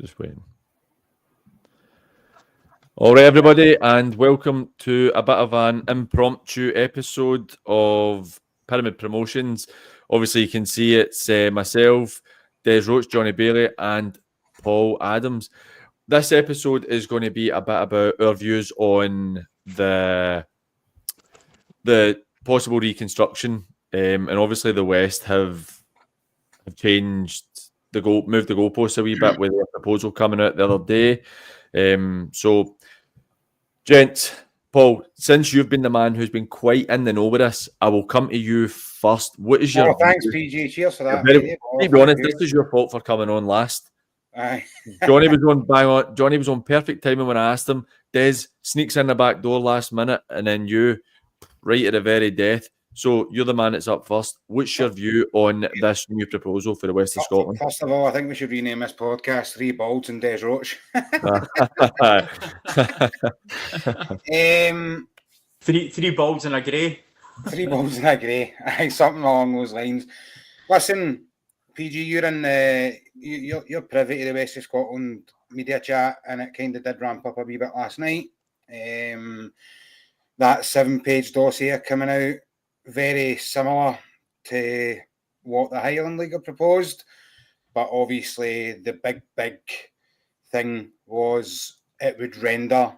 Just waiting. All right, everybody, and welcome to a bit of an impromptu episode of Pyramid Promotions. Obviously, you can see it's myself, Des Roach, Johnny Bailey, and Paul Adams. This episode is going to be a bit about our views on the possible reconstruction, and obviously the West have changed moved the goalposts a wee bit with their proposal coming out the other day. So, gents, Paul, since you've been the man who's been quite in the know with this, I will come to you first. What is your thanks, PG. Cheers for that. To be honest, this is your fault for coming on last. Aye. Johnny was on bang on. Johnny was on perfect timing when I asked him. Des sneaks in the back door last minute, and then you right at the very death. So you're the man that's up first. What's your view on this new proposal for the West of Scotland? First of all, I think we should rename this podcast Three Balds and Des Roach. Three balls and a grey. 3 balls and a grey. Aye, something along those lines. Listen, PG, you're privy to the West of Scotland media chat, and it kind of did ramp up a wee bit last night. That 7-page dossier coming out, very similar to what the Highland League have proposed, but obviously the big thing was it would render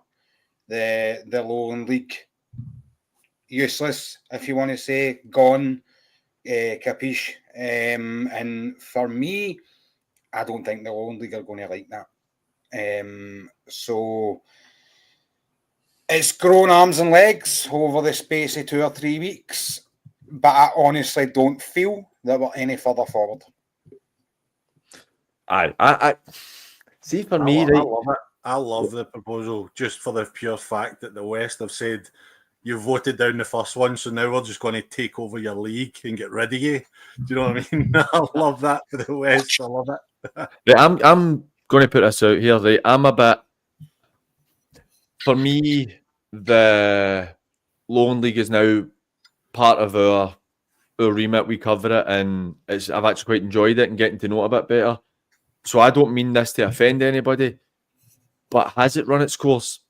the Lowland League useless, if you want to say, gone, capiche. And for me, I don't think the Lowland League are going to like that. So it's grown arms and legs over the space of 2 or 3 weeks, but I honestly don't feel that we're any further forward. I see, for me, I love it. I love the proposal just for the pure fact that the West have said you voted down the first one, so now we're just going to take over your league and get rid of you. Do you know what I mean? I love that for the West. I love it. Right, I'm going to put this out here. Right, I'm a bit. For me, the Lowland League is now part of our remit. We cover it, and I've actually quite enjoyed it and getting to know it a bit better. So I don't mean this to offend anybody, but has it run its course?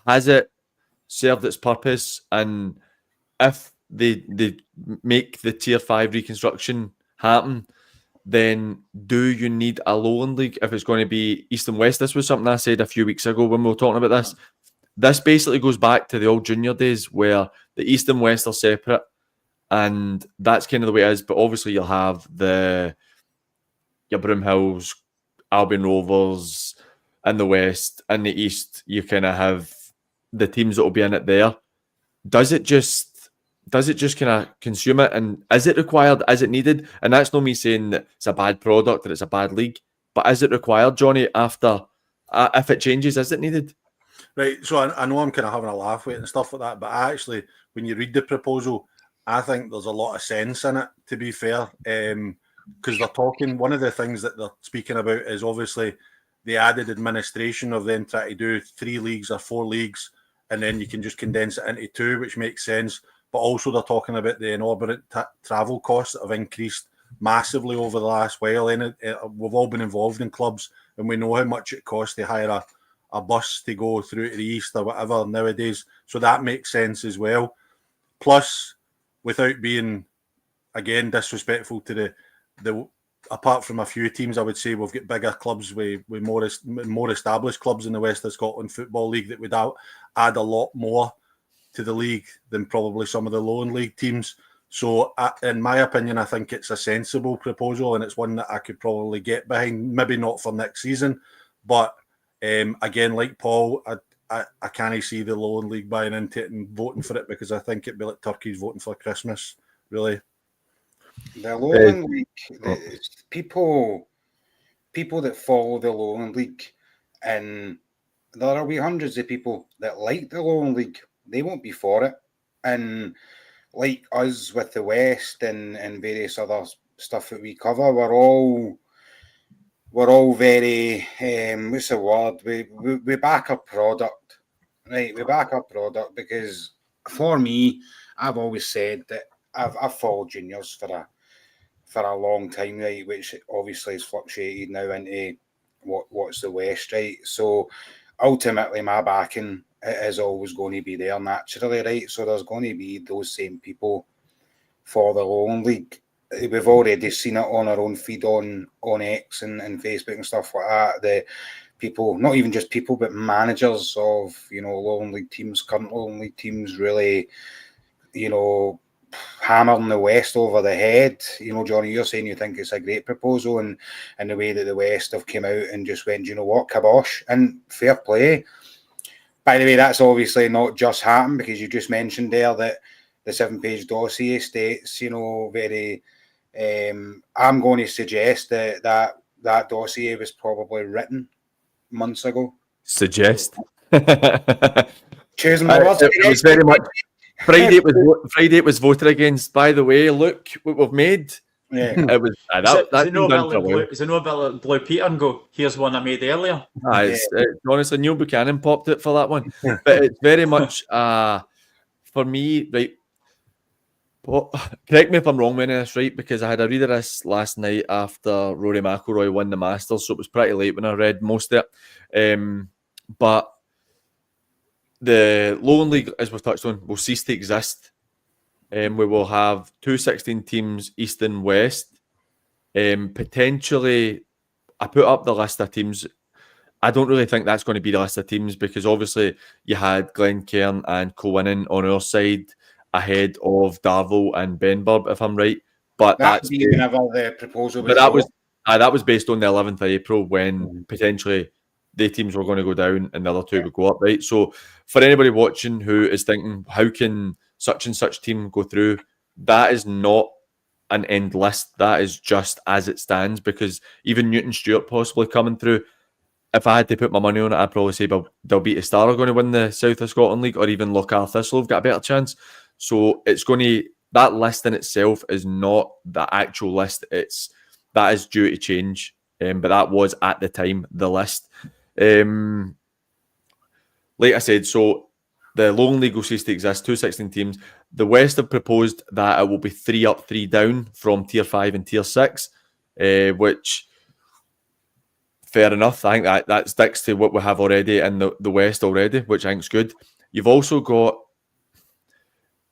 Has it served its purpose? And if they make the Tier 5 reconstruction happen, then do you need a Lowland League if it's going to be East and West? This was something I said a few weeks ago when we were talking about this. This basically goes back to the old junior days where the East and West are separate, and that's kind of the way it is. But obviously you'll have your Broomhills, Albion Rovers in the West. In the East, you kind of have the teams that will be in it there. Does it just kind of consume it? And is it required? Is it needed? And that's not me saying that it's a bad product or it's a bad league, but is it required, Johnny, after, if it changes, is it needed? Right, so I know I'm kind of having a laugh with it and stuff like that, but actually, when you read the proposal, I think there's a lot of sense in it, to be fair, because they're talking, one of the things that they're speaking about is obviously the added administration of them trying to do 3 leagues or 4 leagues, and then you can just condense it into 2, which makes sense. But also they're talking about the inordinate travel costs that have increased massively over the last while. And we've all been involved in clubs, and we know how much it costs to hire a bus to go through to the East or whatever nowadays. So that makes sense as well. Plus, without being, again, disrespectful to the apart from a few teams, I would say we've got bigger clubs with more established clubs in the West of Scotland Football League that would add a lot more to the league than probably some of the Lowland League teams. So, in my opinion, I think it's a sensible proposal, and it's one that I could probably get behind. Maybe not for next season, but again, like Paul, I can't see the Lowland League buying into it and voting for it, because I think it'd be like turkeys voting for Christmas, really. The Lowland League, people that follow the Lowland League, and there will be hundreds of people that like the Lowland League. They won't be for it. And like us with the West and various other stuff that we cover, we're all very what's the word? We back up product, right? We back up product because for me, I've always said that I've followed juniors for a long time, right? Which obviously has fluctuated now into what's the West, right? So ultimately, my backing is always going to be there naturally, right? So there's going to be those same people for the Lowland League. We've already seen it on our own feed on X and Facebook and stuff like that. The people, not even just people, but managers of, Lowland League teams, current Lowland League teams, really, hammering the West over the head. Johnny, you're saying you think it's a great proposal, and the way that the West have come out and just went, you know what, kibosh, and fair play. By the way, that's obviously not just happened, because you just mentioned there that the 7-page dossier states, very. I'm going to suggest that dossier was probably written months ago. Suggest. Choosing my words. It was very much. Friday it was voted against. By the way, look what we've made. Yeah. It was is it no ability Blue Peter and go, here's one I made earlier? Honestly, Neil Buchanan popped it for that one. But it's very much for me, right. Well, correct me if I'm wrong with this, right? Because I had a read of this last night after Rory McIlroy won the Masters, so it was pretty late when I read most of it. But the Lowland League, as we've touched on, will cease to exist. We will have 2 16 teams, East and West. Potentially, I put up the list of teams. I don't really think that's going to be the list of teams, because obviously you had Glencairn and Cowinan on our side ahead of Darvel and Benburb, if I'm right. But that's whenever the proposal was. But that was based on the 11th of April, when potentially the teams were going to go down and the other two would go up, right? So for anybody watching who is thinking, how can such and such team go through, that is not an end list. That is just as it stands, because even Newton Stewart possibly coming through, if I had to put my money on it, I'd probably say Dalbeattie Star are going to win the South of Scotland League, or even Lochar Thistle have got a better chance. So it's going to, that list in itself is not the actual list. That is due to change. But that was at the time the list. Like I said, so the Lowland League will cease to exist, 2 16 teams. The West have proposed that it will be 3 up, 3 down from Tier 5 and Tier 6, which, fair enough. I think that sticks to what we have already in the West already, which I think is good. You've also got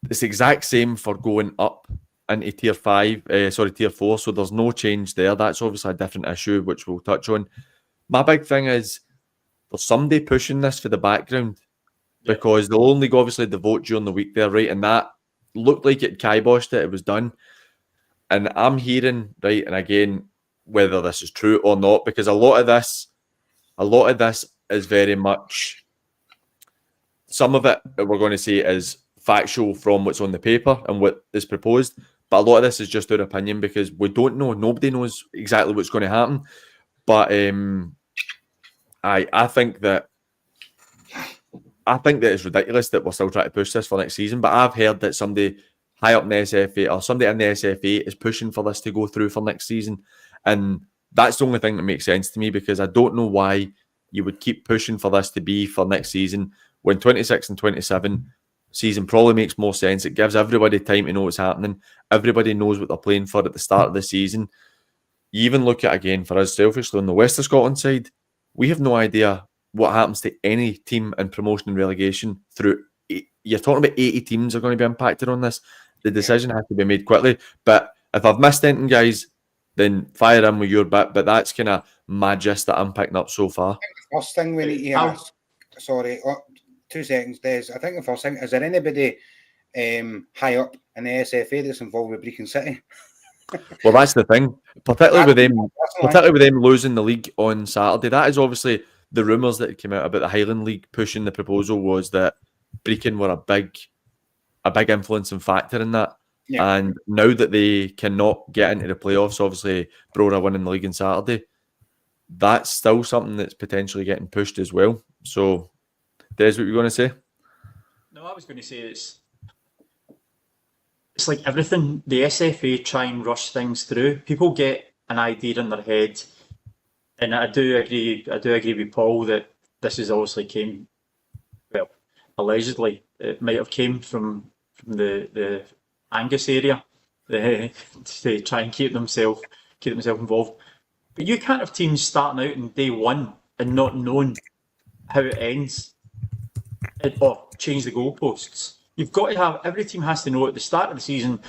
it's the exact same for going up into Tier 4, so there's no change there. That's obviously a different issue, which we'll touch on. My big thing is there's somebody pushing this for the background, because they'll only go, obviously, the vote during the week there, right? And that looked like it kiboshed it was done. And I'm hearing, right, and again, whether this is true or not, because a lot of this is very much, some of it we're going to say is factual from what's on the paper and what is proposed, but a lot of this is just our opinion, because we don't know. Nobody knows exactly what's going to happen. But I think that it's ridiculous that we're still trying to push this for next season. But I've heard that somebody high up in the SFA, or somebody in the SFA, is pushing for this to go through for next season, and that's the only thing that makes sense to me, because I don't know why you would keep pushing for this to be for next season when 26 and 27 season probably makes more sense. It gives everybody time to know what's happening. Everybody knows what they're playing for at the start of the season. You even look at, again, for us selfishly, on the West of Scotland side, we have no idea what happens to any team in promotion and relegation through. You're talking about 80 teams are going to be impacted on this. The decision has to be made quickly. But if I've missed anything, guys, then fire in with your bit. But that's kind of my gist that I'm picking up so far. The first thing we need to ask, 2 seconds, Des. I think the first thing, is there anybody high up in the SFA that's involved with Brecon City? Well, that's the thing, particularly with them losing the league on Saturday. That is obviously the rumours that came out about the Highland League pushing the proposal, was that Brecon were a big influencing factor in that. Yeah. And now that they cannot get into the playoffs, obviously Brora winning the league on Saturday, that's still something that's potentially getting pushed as well. So, Des, what were you going to say? No, I was going to say it's like everything. The SFA try and rush things through. People get an idea in their head, and I do agree with Paul that this has obviously came, well, allegedly it might have came from the Angus area to try and keep themselves involved. But you can't have teams starting out in day one and not knowing how it ends or change the goalposts. You've got to have, every team has to know at the start of the season,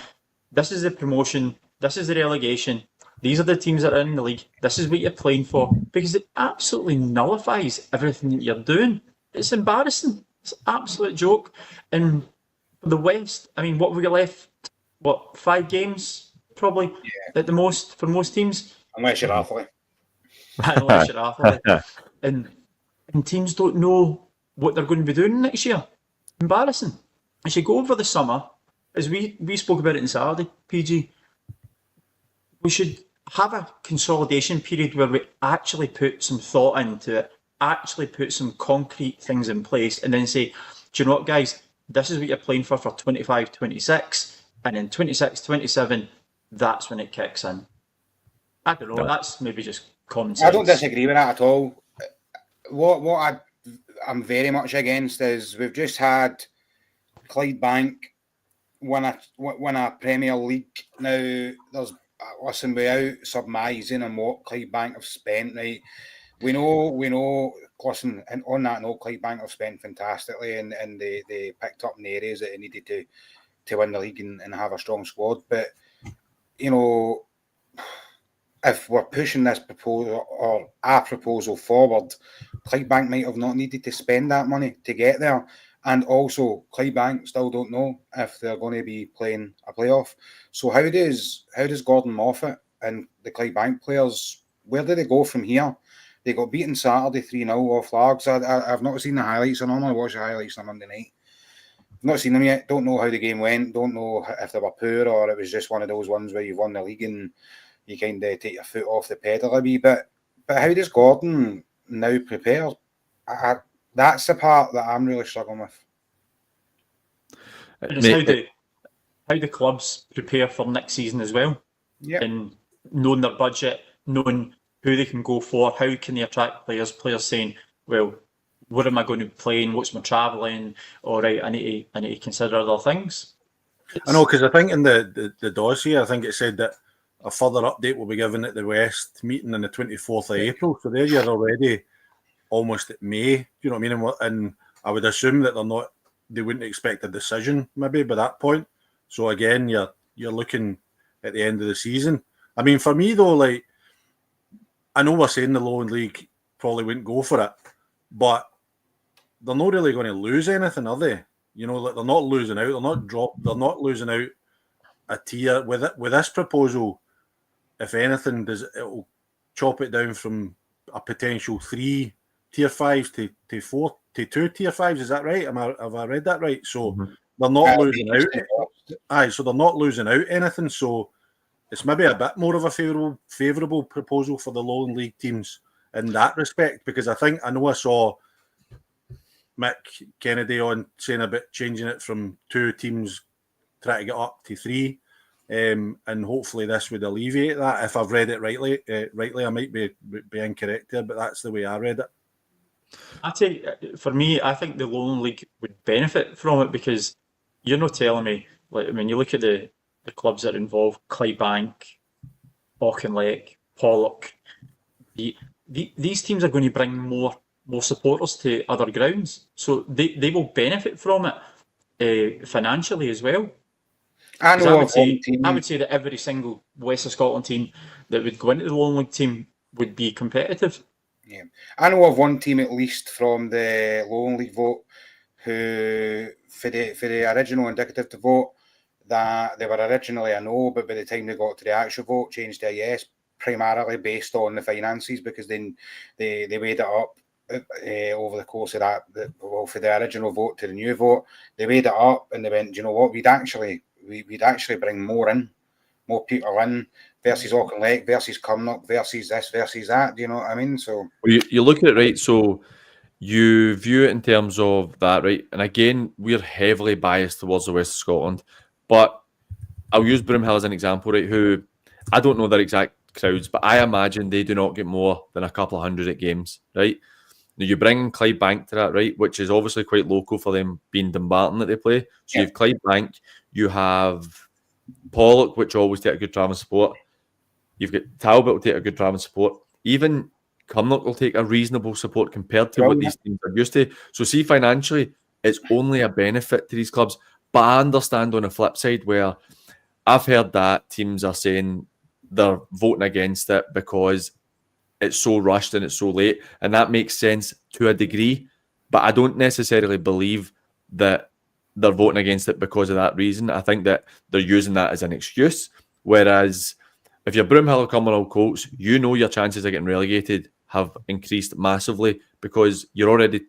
this is the promotion, this is the relegation, these are the teams that are in the league, this is what you're playing for, because it absolutely nullifies everything that you're doing. It's embarrassing. It's an absolute joke. And for the West, I mean, what have we got left? 5 games? Probably at the most for most teams. Unless you're Athlete. Unless you're Athlete. And teams don't know what they're going to be doing next year. Embarrassing. As you go over the summer, as we spoke about it on Saturday, PG, we should have a consolidation period where we actually put some thought into it, actually put some concrete things in place, and then say, do you know what, guys, this is what you're playing for 25-26, and then 26-27, that's when it kicks in. I don't know, that's maybe just common sense. I don't disagree with that at all. What I'm very much against is we've just had Clydebank win a Premier League. Now, without surmising on what Clydebank have spent, right? We know, listen, and on that note, Clydebank have spent fantastically and they picked up in the areas that they needed to win the league and have a strong squad. But, you know, if we're pushing this proposal or a proposal forward, Clydebank might have not needed to spend that money to get there. And also, Clydebank still don't know if they're going to be playing a playoff. So how does Gordon Moffat and the Clydebank players, where do they go from here? They got beaten Saturday 3-0 off Largs. I've not seen the highlights. I normally watch the highlights on Monday night. I've not seen them yet. Don't know how the game went. Don't know if they were poor or it was just one of those ones where you've won the league and you kind of take your foot off the pedal a wee bit. But how does Gordon now prepare? That's the part that I'm really struggling with. And it's how the clubs prepare for next season as well. Yeah. And knowing their budget, knowing who they can go for, how can they attract players saying, well, where am I going to be playing? What's my travelling? All right, I need to consider other things. I know, because I think in the dossier, I think it said that a further update will be given at the West meeting on the 24th of April. So there you're already almost at May. Do you know what I mean? And I would assume that they wouldn't expect a decision maybe by that point. So again, you're looking at the end of the season. I mean, for me though, like, I know we're saying the Lowland League probably wouldn't go for it, but they're not really going to lose anything, are they? You know, like, they're not losing out. They're not losing out a tier with this proposal. If anything, it'll chop it down from a potential 3 tier 5s to 4 to 2 tier 5s. Is that right? Have I read that right? So they're not losing out. Aye, so they're not losing out anything. So it's maybe a bit more of a favourable proposal for the Lowland League teams in that respect, because I know I saw Mick Kennedy on saying about changing it from 2 teams, try to get up to 3. And hopefully this would alleviate that. If I've read it rightly, I might be incorrect there, but that's the way I read it. I tell you, for me, I think the Lowland League would benefit from it, because you're not telling me, like, I mean, you look at the clubs that are involved, Clydebank, Auchinleck, Pollock. These teams are going to bring more supporters to other grounds, so they will benefit from it financially as well. I would say that every single West of Scotland team that would go into the Lowland League team would be competitive. Yeah, I know of one team at least from the Lowland League vote who, for the original indicative to vote, that they were originally a no, but by the time they got to the actual vote, changed to a yes, primarily based on the finances, because then they weighed it up over the course of that. For the original vote to the new vote, they weighed it up and they went, do you know what, we'd actually bring more people in versus Auchinleck versus Cumnock versus this versus that. Do you know what I mean? So you look at it, right? So you view it in terms of that, right? And again, we're heavily biased towards the West of Scotland, but I'll use Broomhill as an example, right? Who, I don't know their exact crowds, but I imagine they do not get more than a couple of hundred at games, right? Now you bring Clydebank to that, right? Which is obviously quite local for them being Dumbarton that they play. So you have Clydebank, you have Pollock, which always take a good travel support. You've got Talbot will take a good travelling support. Even Cumnock will take a reasonable support compared to what these teams are used to. So see, financially, it's only a benefit to these clubs. But I understand on the flip side where I've heard that teams are saying they're voting against it because it's so rushed and it's so late. And that makes sense to a degree. But I don't necessarily believe that they're voting against it because of that reason. I think that they're using that as an excuse. Whereas if you're Broomhill or Cumbernauld Colts, you know your chances of getting relegated have increased massively because you're already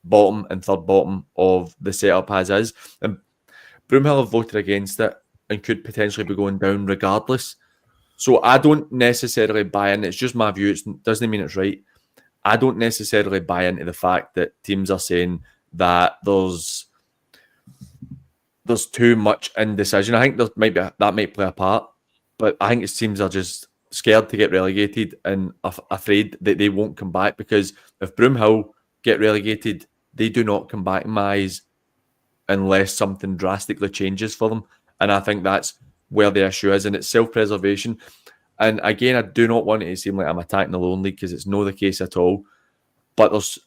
bottom and third bottom of the setup as is. And Broomhill have voted against it and could potentially be going down regardless. So I don't necessarily buy in. It's just my view. It doesn't mean it's right. I don't necessarily buy into the fact that teams are saying that there's too much indecision. I think that might play a part, but I think it teams are just scared to get relegated and afraid that they won't come back, because if Broomhill get relegated, they do not come back in my eyes unless something drastically changes for them. And I think that's where the issue is, and it's self-preservation. And again, I do not want it to seem like I'm attacking the Lowland League, because it's not the case at all. But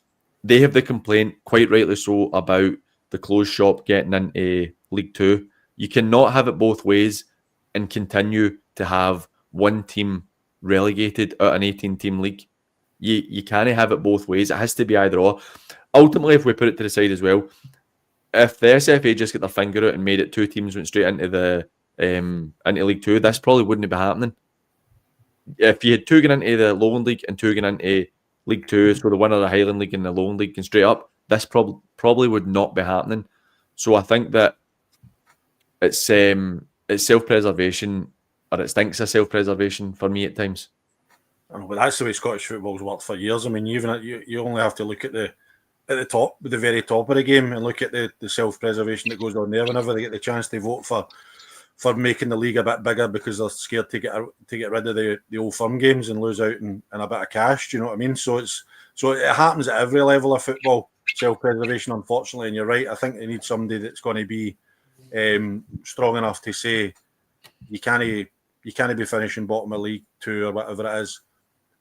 they have the complaint, quite rightly so, about the closed shop getting into League Two. You cannot have it both ways and continue to have one team relegated out of an 18-team league. You can't have it both ways. It has to be either or. Ultimately, if we put it to the side as well, if the SFA just get their finger out and made it 2 teams went straight into the into League Two, this probably wouldn't be happening. If you had 2 going into the Lowland League and 2 going into League Two, so the winner of the Highland League and the Lowland League can straight up, this probably would not be happening. So I think that it's self-preservation, or it stinks of self-preservation for me at times. I know, but that's the way Scottish football's worked for years. I mean, you only have to look at the very top of the game, and look at the self-preservation that goes on there whenever they get the chance to vote for making the league a bit bigger, because they're scared to get rid of the old firm games and lose out in a bit of cash. Do you know what I mean? So it happens at every level of football, self-preservation, unfortunately. And you're right. I think they need somebody that's going to be strong enough to say you can't be finishing bottom of League Two or whatever it is,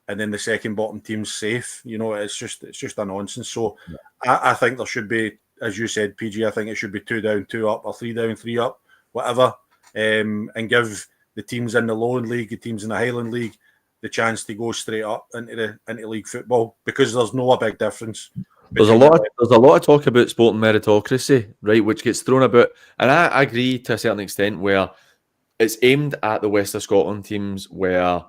and then the second bottom team's safe. You know, it's just a nonsense. So yeah. I think there should be, as you said, PG, I think it should be 2 down, 2 up, or 3 down, 3 up, whatever, and give the teams in the Lowland League, the teams in the Highland League, the chance to go straight up into league football, because there's no big difference. There's a lot of talk about sporting meritocracy, right, which gets thrown about, and I agree to a certain extent, where it's aimed at the West of Scotland teams, where,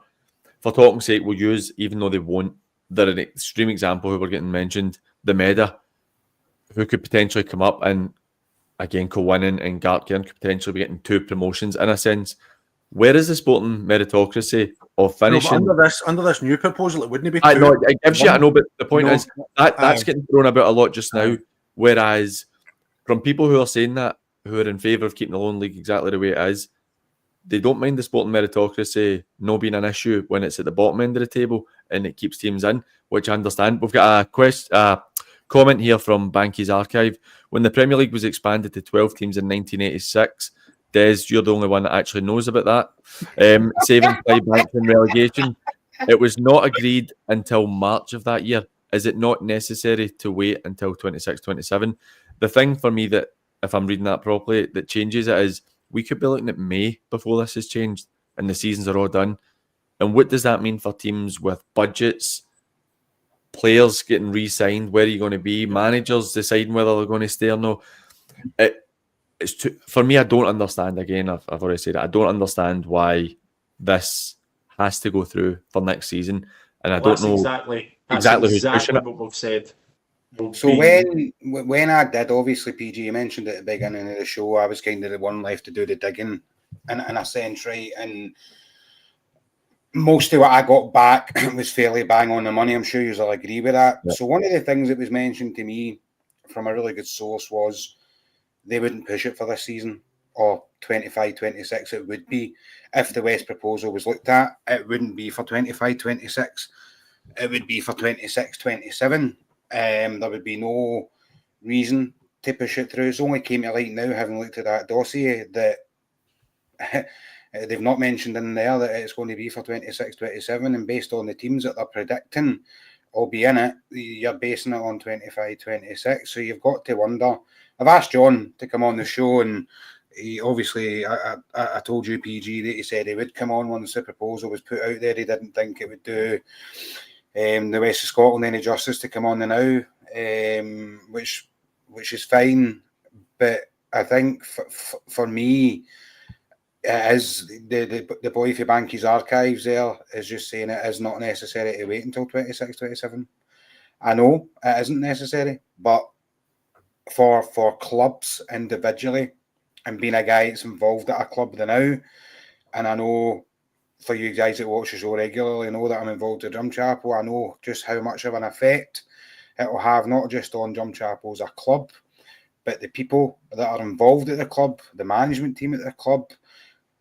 for talking's sake, we'll use, even though they won't, they're an extreme example who were getting mentioned, the Meda, who could potentially come up and, again, Cowinan and Gartcairn could potentially be getting 2 promotions in a sense. Where is the sporting meritocracy of finishing? No, under this new proposal, it wouldn't be 2. I know, it gives you, I know, but the point is that's getting thrown about a lot just now. Whereas from people who are saying that, who are in favour of keeping the Lowland League exactly the way it is, they don't mind the sporting meritocracy not being an issue when it's at the bottom end of the table and it keeps teams in, which I understand. We've got a comment here from Banky's Archive. When the Premier League was expanded to 12 teams in 1986, Des, you're the only one that actually knows about that. Saving Clydebank from relegation. It was not agreed until March of that year. Is it not necessary to wait until 26-27? The thing for me that, if I'm reading that properly, that changes it is we could be looking at May before this has changed and the seasons are all done. And what does that mean for teams with budgets, players getting re-signed? Where are you going to be? Managers deciding whether they're going to stay or no? For me, I don't understand. Again, I've already said it. I don't understand why this has to go through for next season, and I don't know exactly who's pushing it. What we've said. So when I did, obviously, PG, you mentioned at the beginning of the show, I was kind of the one left to do the digging in a sense, right? And most of what I got back was fairly bang on the money. I'm sure you'll agree with that. Yeah. So one of the things that was mentioned to me from a really good source was they wouldn't push it for this season, or 25-26 it would be. If the West proposal was looked at, it wouldn't be for 25-26. It would be for 26-27. There would be no reason to push it through. It's only came to light now, having looked at that dossier, that They've not mentioned in there that it's going to be for 26-27, and based on the teams that they're predicting will be in it, you're basing it on 25-26. So you've got to wonder. I've asked John to come on the show, and he obviously, I told you, PG, that he said he would come on once the proposal was put out there. He didn't think it would do the West of Scotland any justice to come on the now, which is fine. But I think for me, it is the boy for Banky's archives there is just saying it is not necessary to wait until 26-27. I know it isn't necessary, but for clubs individually, and being a guy that's involved at a club now, and I know for you guys that watch the show regularly, know that I'm involved at Drumchapel, I know just how much of an effect it will have, not just on Drumchapel as a club, but the people that are involved at the club, the management team at the club.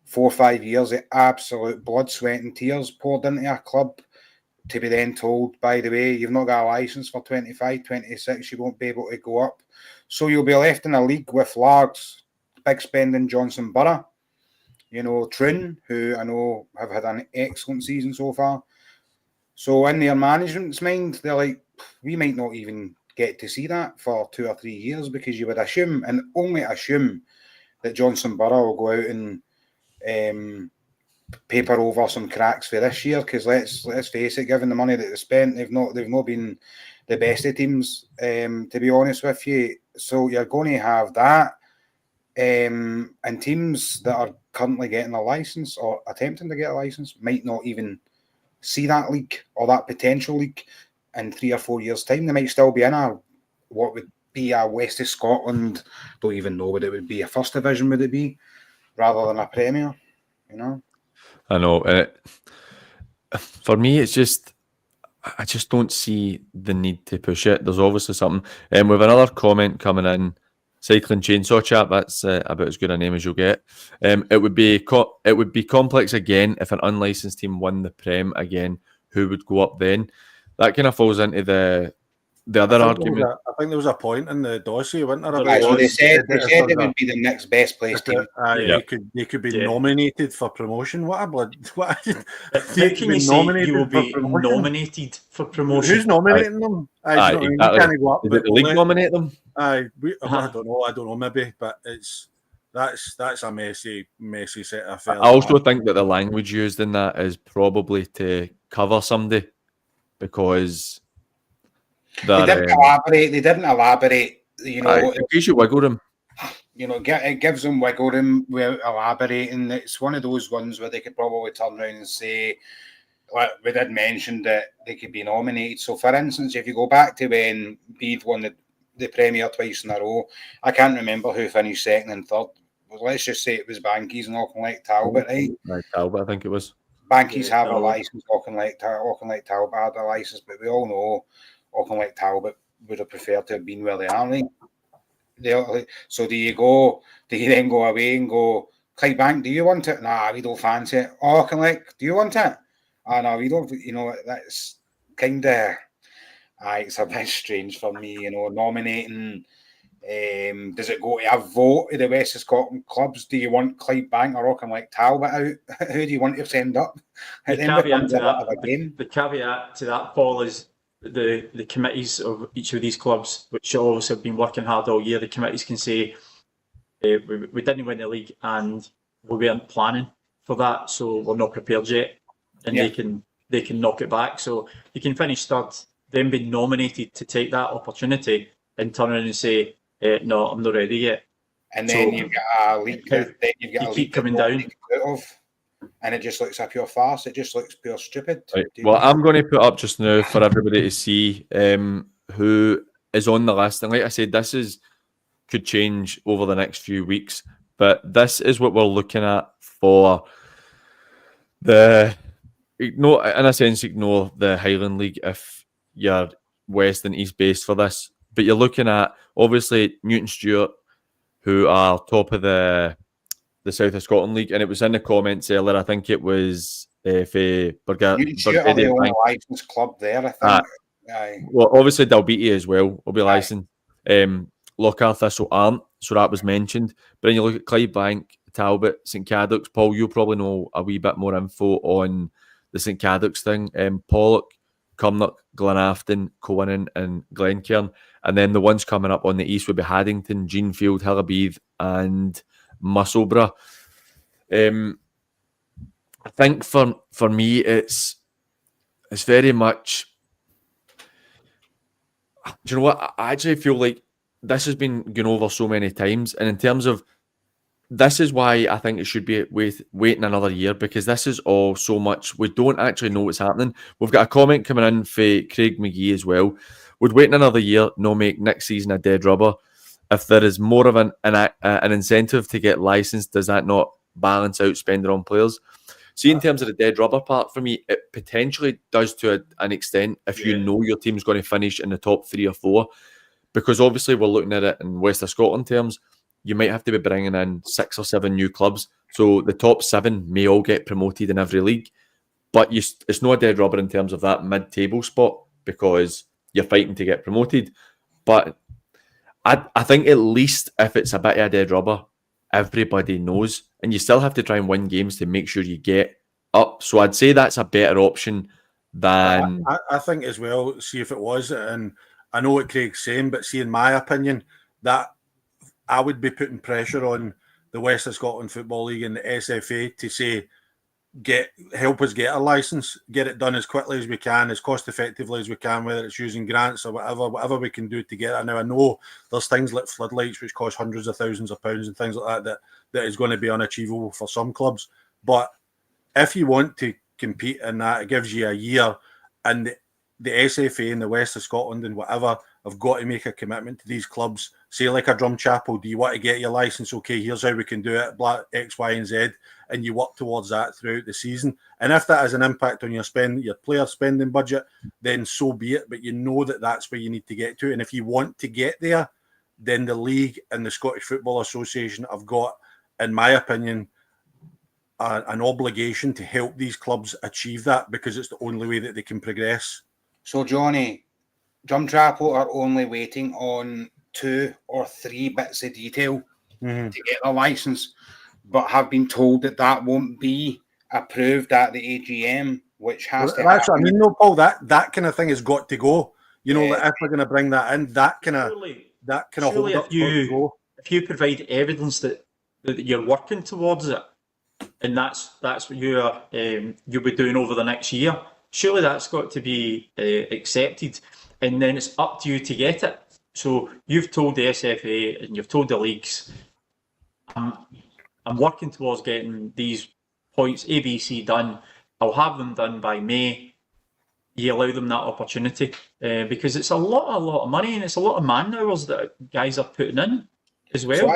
4 or 5 years of absolute blood, sweat and tears poured into a club, to be then told, by the way, you've not got a licence for 25-26, you won't be able to go up. So you'll be left in a league with Largs, big spending Johnson Borough, Troon, who I know have had an excellent season so far. So in their management's mind, they're like, we might not even get to see that for 2 or 3 years, because you would assume, and only assume, that Johnson Borough will go out and paper over some cracks for this year, because let's face it, given the money that they spent, they've not been the best of teams, to be honest with you. So you're going to have that, and teams that are currently getting a license or attempting to get a license might not even see that league or that potential league in 3 or 4 years' time. They might still be in what would be a West of Scotland, don't even know what it would be, a first division would it be, rather than a Premier, I know. For me, it's just, I just don't see the need to push it. There's obviously something. We have another comment coming in. Cycling Chainsaw Chat, that's about as good a name as you'll get. It would be complex again if an unlicensed team won the Prem again. Who would go up then? That kind of falls into the other argument. I think there was a point in the dossier, wasn't there? They said it would be the next best placed team. They could be nominated for promotion. What? How can you say you will be nominated for promotion? Who's nominating them? Exactly. Did the league nominate them? I don't know, maybe, but that's a messy set of affairs. I also think that the language used in that is probably to cover somebody, because they didn't elaborate. It gives you wiggle room. It gives them wiggle room without elaborating. It's one of those ones where they could probably turn around and say, well, we did mention that they could be nominated. So, for instance, if you go back to when Bede won the Premier twice in a row, I can't remember who finished second and third. Well, let's just say it was Bankies and Auchinleck Talbot, right? Talbot, I think it was. Bankies have a license, Auchinleck Talbot had a license, but we all know Auchinleck Talbot would have preferred to have been where they are, right? So do you then go away and go, Clydebank, do you want it? Nah, we don't fancy it. Auchinleck, do you want it? Oh, no, we don't. That's kind of, it's a bit strange for me, nominating. Does it go to a vote of the West of Scotland clubs? Do you want Clydebank or Auchinleck Talbot out? Who do you want to send up? The caveat to that, Paul, is the committees of each of these clubs, which obviously have been working hard all year. The committees can say, we didn't win the league and we weren't planning for that, so we're not prepared yet. And they can knock it back. So you can finish third, then be nominated to take that opportunity and turn around and say, no, I'm not ready yet. And then you've got a league you keep coming down. And it just looks a pure farce. It just looks pure stupid. Right. Well, I'm going to put up just now for everybody to see who is on the list. And like I said, could change over the next few weeks. But this is what we're looking at for in a sense, ignore the Highland League if you're West and East based for this. But you're looking at, obviously, Newton Stewart, who are top of the South of Scotland League. And it was in the comments earlier, I think it was Newton Stewart are the only licensed club there, I think. Well, obviously, Dalbeattie as well will be licensed. Lochar Thistle aren't, so that was mentioned. But then you look at Clydebank, Talbot, St Cadoc's. Paul, you'll probably know a wee bit more info on the St Cadoc's thing. Pollock, Cumnock, Glenafton, Cowannon and Glencairn. And then the ones coming up on the east would be Haddington, Jeanfield, Hillabeath and Musselburgh. I think for me, it's very much... Do you know what? I actually feel like this has been gone over so many times. And in terms of... This is why I think it should be waiting another year, because this is all so much. We don't actually know what's happening. We've got a comment coming in for Craig McGee as well. Would waiting another year no make next season a dead rubber? If there is more of an incentive to get licensed, does that not balance out spending on players? See, in terms of the dead rubber part, for me, it potentially does to an extent if you know your team's going to finish in the top 3 or 4, because obviously we're looking at it in West of Scotland terms. You might have to be bringing in 6 or 7 new clubs. So the top 7 may all get promoted in every league. But it's not a dead rubber in terms of that mid-table spot, because you're fighting to get promoted. But I think at least if it's a bit of a dead rubber, everybody knows. And you still have to try and win games to make sure you get up. So I'd say that's a better option than... I think as well, see if it was, and I know what Craig's saying, but see, in my opinion, that I would be putting pressure on the West of Scotland Football League and the SFA to say, help us get a licence, get it done as quickly as we can, as cost effectively as we can, whether it's using grants or whatever we can do to get it. Now, I know there's things like floodlights which cost hundreds of thousands of pounds and things like that is going to be unachievable for some clubs. But if you want to compete in that, it gives you a year, and the SFA and the West of Scotland and whatever have got to make a commitment to these clubs. Say like a Drumchapel, do you want to get your licence? Okay, here's how we can do it, X, Y and Z, and you work towards that throughout the season. And if that has an impact on your player spending budget, then so be it. But you know that that's where you need to get to. And if you want to get there, then the league and the Scottish Football Association have got, in my opinion, an obligation to help these clubs achieve that, because it's the only way that they can progress. So, Johnny, Drumchapel are only waiting on 2 or 3 bits of detail to get a licence, but have been told that won't be approved at the AGM, which has to That's happen. what I mean, no, Paul. That kind of thing has got to go. You know, that if we're going to bring that in, that kind of hold up. If you provide evidence that you're working towards it, and that's what you'll be doing over the next year, surely that's got to be accepted, and then it's up to you to get it. So you've told the SFA and you've told the leagues, I'm working towards getting these points A, B, C done. I'll have them done by May. You allow them that opportunity because it's a lot of money, and it's a lot of man hours that guys are putting in as well. So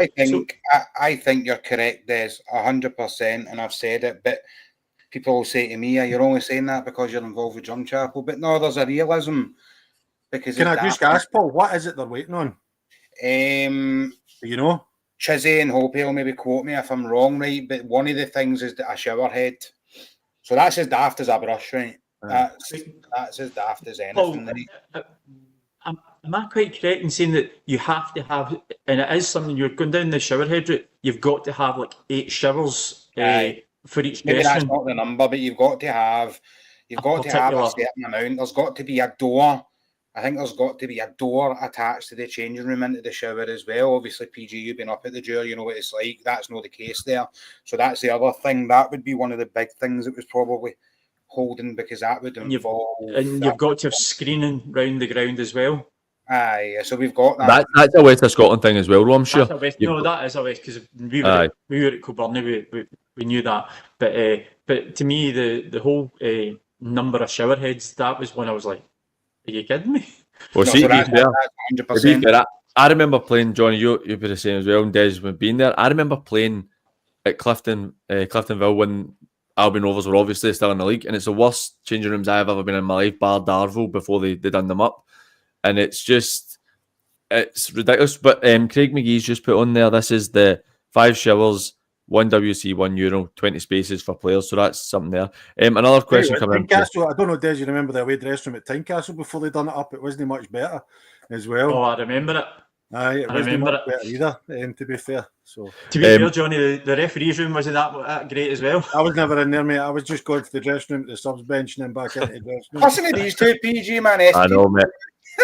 I think you're correct, Des, 100%, and I've said it, but people will say to me, you're only saying that because you're involved with Drumchapel. But no, there's a realism. Because can I just ask, Paul, what is it they're waiting on? You know? Chizzy and Hope will maybe quote me if I'm wrong, right? But one of the things is a shower head. So that's as daft as a brush, right? That's as daft as anything. Paul, am I quite correct in saying that you have to have, and it is something, you're going down the shower head route, you've got to have like 8 showers for each maybe dressing? That's not the number, but you've got to have a certain amount. There's got to be a door. I think there's got to be a door attached to the changing room into the shower as well. Obviously, PG, you've been up at the door, you know what it's like. That's not the case there. So that's the other thing. That would be one of the big things that was probably holding, because that would involve... And you've got to have screening round the ground as well. Aye, so we've got that. That's a West of Scotland thing as well, I'm sure. That is a West, because we were at Kilburnie, we knew that. But to me, the whole number of shower heads, that was when I was like, are you kidding me? Well, No, see, so that's 100%. I remember playing, Johnny, you'd be the same as well, and Des would being there. I remember playing at Cliftonville when Albion Rovers were obviously still in the league, and it's the worst changing rooms I've ever been in my life, bar Darvel, before they done them up. And it's ridiculous. But Craig McGee's just put on there, this is the 5 showers, 1 WC, 1 euro, 20 spaces for players. So that's something there. Another question coming in. Tynecastle, I don't know, Des, you remember the away dressing room at Tynecastle before they done it up? It wasn't much better as well. Oh, I remember it. Aye, it I wasn't remember much it. better either, to be fair. So To be fair, Johnny, the referee's room wasn't that great as well. I was never in there, mate. I was just going to the dressing room, to the subs bench, and then back into the dressing room. Listen to these two PG man. I know, mate.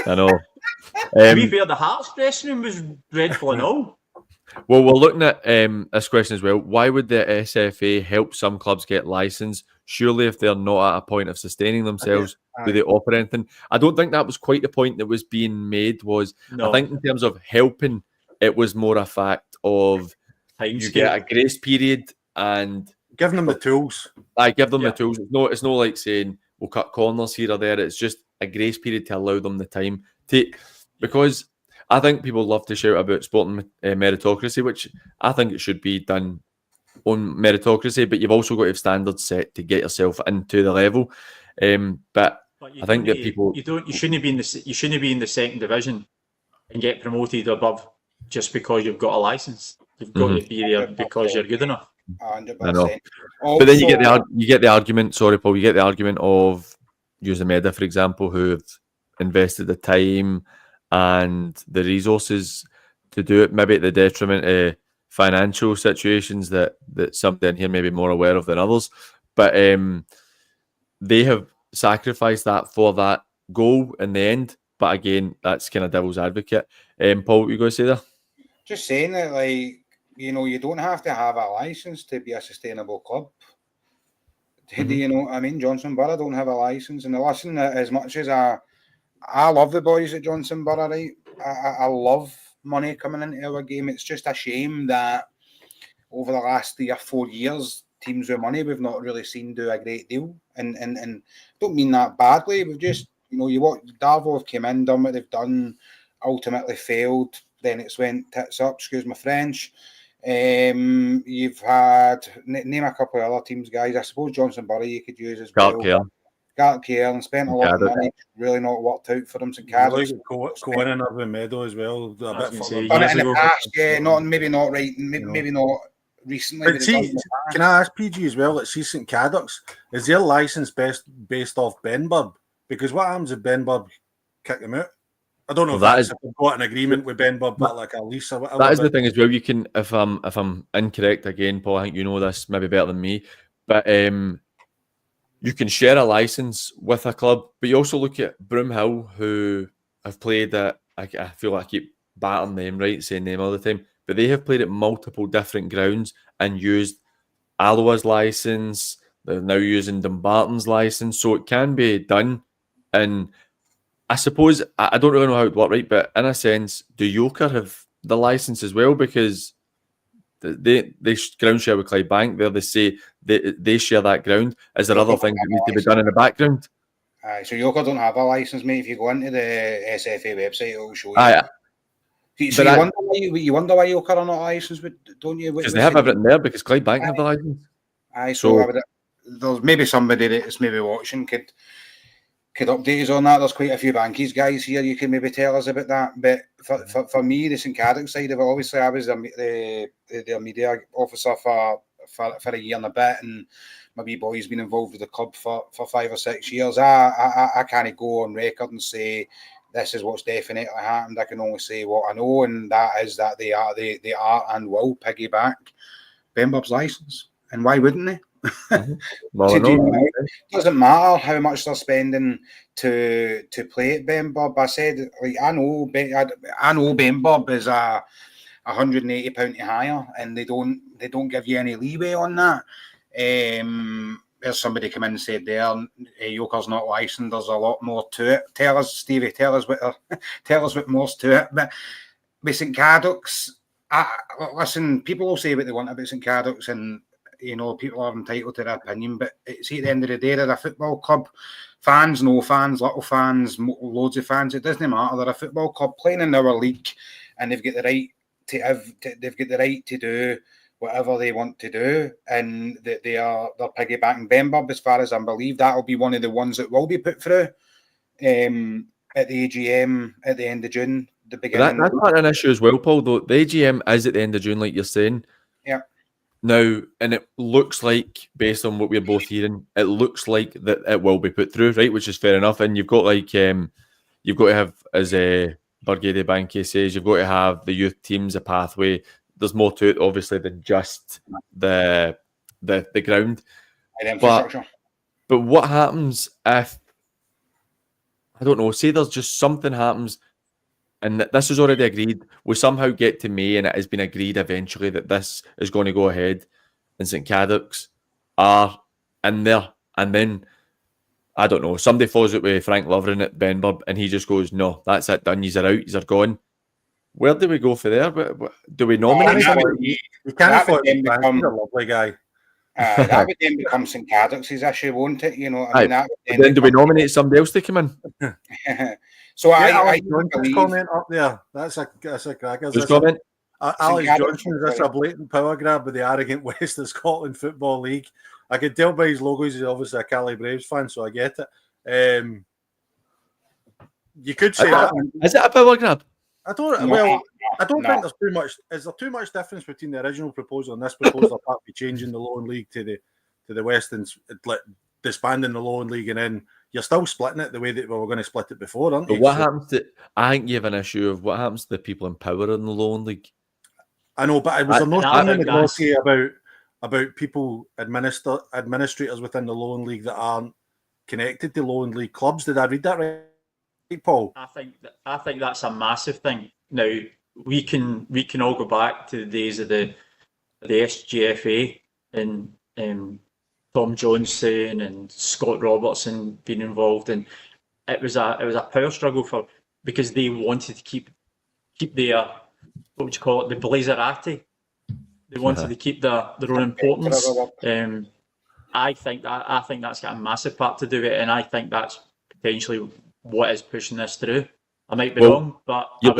I know. To be fair, the Hearts dressing room was dreadful and all. Well, we're looking at this question as well. Why would the SFA help some clubs get license? Surely, if they're not at a point of sustaining themselves, do they offer anything? I don't think that was quite the point that was being made. I think in terms of helping, it was more a fact of you get a grace period and giving them the tools. I give them the tools. It's not like saying we'll cut corners here or there. It's just a grace period to allow them the time to, because I think people love to shout about sporting meritocracy, which I think it should be done on meritocracy, but you've also got to have standards set to get yourself into the level. But I think that people you shouldn't be in the second division and get promoted above just because you've got a license. You've got to be there because you're good enough. 100%. I know. But then you get the argument. Sorry, Paul. You get the argument of using Meda, for example, who have invested the time and the resources to do it, maybe at the detriment of financial situations that some in here may be more aware of than others. But they have sacrificed that for that goal in the end. But again, that's kind of devil's advocate. Paul, what you going to say there? Just saying that, like, you don't have to have a license to be a sustainable club. Do you know what I mean? Johnson Borough don't have a license, and listen, as much as I love the boys at Johnson Borough, right? I love money coming into our game. It's just a shame that over the last 3 or 4 years, teams with money we've not really seen do a great deal. And don't mean that badly. We've just, you watch Darvo have came in, done what they've done, ultimately failed. Then it's went tits up, excuse my French. You've had, name a couple of other teams, guys. I suppose Johnson Borough you could use as well. Garlic and spent a lot of money, really not worked out for them. St. Caddick. Cohen and Urban Meadow as well. Done it in the past, maybe not right, maybe not recently. But see, can I ask PG as well? Let's see, St. Caddick's, is their licence based off Benburb? Because what happens if Benburb kick them out? I don't know if they've got an agreement with Benburb, but like a lease or whatever. That is the thing as well. You can, if I'm incorrect again, Paul, I think you know this maybe better than me, but you can share a license with a club, but you also look at Broomhill, who have played at, I feel like I keep battering them, right, saying them all the time, but they have played at multiple different grounds and used Alloa's license. They're now using Dumbarton's license, so it can be done. And I suppose, I don't really know how it works, right, but in a sense, do Yoker have the license as well? Because they ground share with Clydebank there. They say they share that ground. Is there other things that need to be done in the background? So Yoker don't have a license, mate. If you go into the SFA website, it will show you. So you wonder why Yoker are not licensed, don't you? Because they have everything there, because Clydebank have the license. So there's maybe somebody that's maybe watching could update us on that. There's quite a few Bankies guys here. You can maybe tell us about that. But for me, the St. Caddick side of it, obviously I was the media officer for a year and a bit, and my wee boy's been involved with the club for 5 or 6 years. I can't go on record and say this is what's definitely happened. I can only say what I know, and that is that they are and will piggyback Benburb's license. And why wouldn't they? It doesn't matter how much they're spending to play at Benburb. I said, like, I know Benburb is a £180 to hire, and they don't give you any leeway on that. There's somebody come in and said there, Yoker's not licensed. There's a lot more to it. Tell us, Stevie. Tell us what more's to it. But with St. Caddick's, listen, people will say what they want about St. Caddick's, and people are entitled to their opinion, but see, at the end of the day, they're a football club. Fans, no fans, little fans, loads of fans. It doesn't matter. They're a football club playing in our league, and they've got the right to do whatever they want to do, and they're piggybacking Benburb. As far as I believe, that'll be one of the ones that will be put through at the AGM at the end of June. The beginning. That's not an issue as well, Paul. Though the AGM is at the end of June, like you're saying. Yeah. Now, and it looks like, based on what we're both hearing, it looks like that it will be put through, right? Which is fair enough. And you've got to have, as Burgady Banky says, you've got to have the youth teams a pathway. There's more to it, obviously, than just the ground. And infrastructure. But what happens if, I don't know, say there's just something happens, and this is already agreed, we somehow get to May and it has been agreed eventually that this is going to go ahead, and St Cadoc's are in there, and then, I don't know, somebody falls out with Frank Lovren at Benburb and he just goes, no, that's it, done, yous are out, yous are gone. Where do we go for there? Do we nominate somebody? You can't That afford would then Frank, become- he's a lovely guy. That would then become St Cadoc's issue, won't it? You know, I mean, that would Then do we nominate somebody else to come in? So Yeah, I Alex do Johnson's believe comment up there. That's a cracker. Who's comment? Alex St. Johnson, is this Cadoc's a blatant power grab with the arrogant West of Scotland Football League? I could tell by his logos he's obviously a Cali Braves fan, so I get it. You could say that. Is it a power grab? I don't. No, Well, I don't no. think there's too much. Is there too much difference between the original proposal and this proposal apart from changing the Lowland League to the West and disbanding the Lowland League, and then you're still splitting it the way that we were going to split it before, aren't But you? what So- happens to? I think you have an issue of what happens to the people in power in the Lowland League. I know, but was there no I thing in think the that's- dossier about people administrators within the Lowland League that aren't connected to Lowland League clubs? Did I read that right, Paul? I think that's a massive thing. Now we can all go back to the days of the SGFA and Tom Johnson and Scott Robertson being involved, and it was a power struggle because they wanted to keep their, what would you call it, the Blazerati. They wanted to keep their own importance. I think that's got a massive part to do with it, and I think that's potentially what is pushing this through. I might be wrong, but I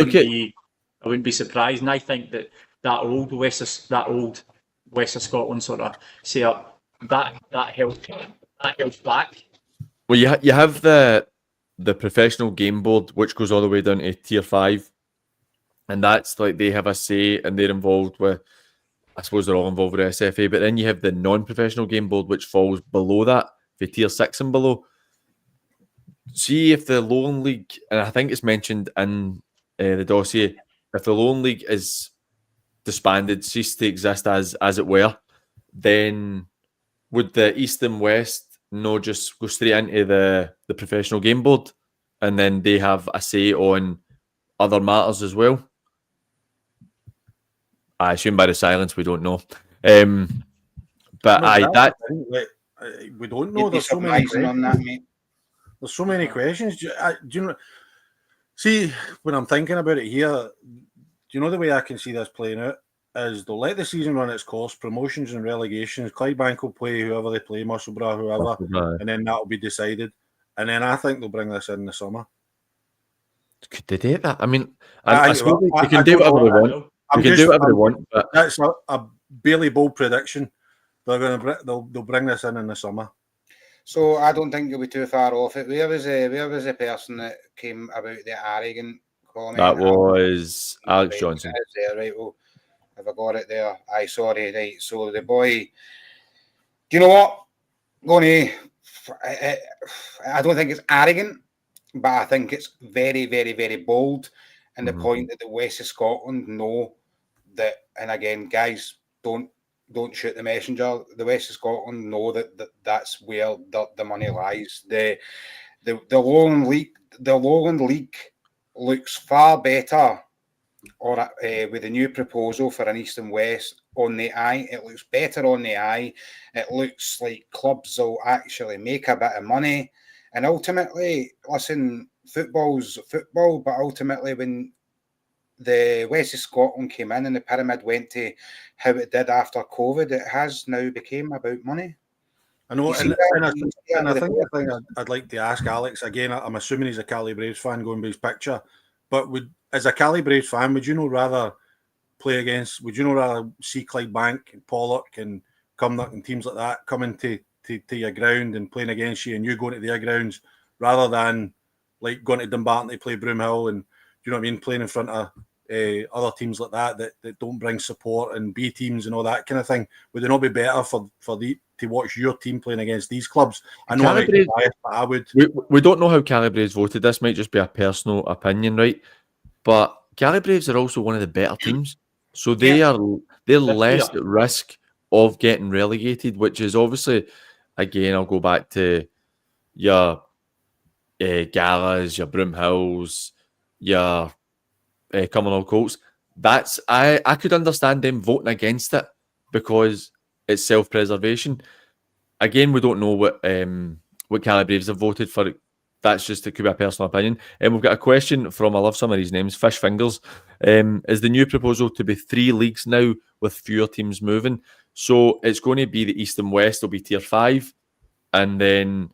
wouldn't be surprised. And I think that old West of Scotland sort of setup that helps back. Well, you have the professional game board, which goes all the way down to Tier 5, and that's like they have a say and they're involved with. I suppose they're all involved with SFA, but then you have the non-professional game board, which falls below that, for Tier 6 and below. See if the Lowland League, and I think it's mentioned in the dossier, if the Lowland League is disbanded, ceased to exist as it were, then would the East and West no just go straight into the professional game board, and then they have a say on other matters as well? I assume by the silence we don't know. But we don't know. You'd be There's so many surprising on that, mate. There's so many questions. Do you know? See, when I'm thinking about it here, do you know the way I can see this playing out is they'll let the season run its course, promotions and relegations. Clydebank will play whoever they play, Musselburgh, whoever, and then that'll be decided. And then I think they'll bring this in the summer. Could they do that? I mean, I suppose they I can do don't whatever they know. want. They can do whatever they want, but That's a barely bold prediction. They'll bring this in the summer. So I don't think you'll be too far off it. Where was the person that came about the arrogant comment? that was Alex Johnson. There, right? Well, have I got it there? Aye, sorry, right. So the boy, do you know what? I don't think it's arrogant, but I think it's very, very, very bold. And the point that the West of Scotland know that, and again, guys, don't shoot the messenger. The West of Scotland know that's where the money lies. The Lowland League looks far better, or with the new proposal for an East and West on the eye. It looks better on the eye. It looks like clubs will actually make a bit of money, and ultimately, listen, football's football, but ultimately when the West of Scotland came in and the pyramid went to how it did after COVID, it has now became about money. I know, You see and that? I think the thing I'd like to ask Alex, again, I'm assuming he's a Cali Braves fan going by his picture, but as a Cali Braves fan, would you rather see Clydebank and Pollock and Cumnock and teams like that coming to your ground and playing against you and you going to their grounds rather than like going to Dumbarton to play Broomhill and, you know what I mean, playing in front of other teams like that don't bring support and B teams and all that kind of thing? Would it not be better to watch your team playing against these clubs? I know I might be biased, but I would. We don't know how Cali Braves voted. This might just be a personal opinion, right? but Cali Braves are also one of the better teams, so they're less fair. at risk of getting relegated, which is obviously, again, I'll go back to your Galas, your Broomhills, your Cumbernauld Colts. That's I could understand them voting against it because it's self-preservation. Again, we don't know what Cali Braves have voted for. That's just, it could be a personal opinion. And we've got a question from, I love some of these names, Fish Fingers. Is the new proposal to be 3 leagues now with fewer teams moving? So it's going to be the East and West will be tier 5, and then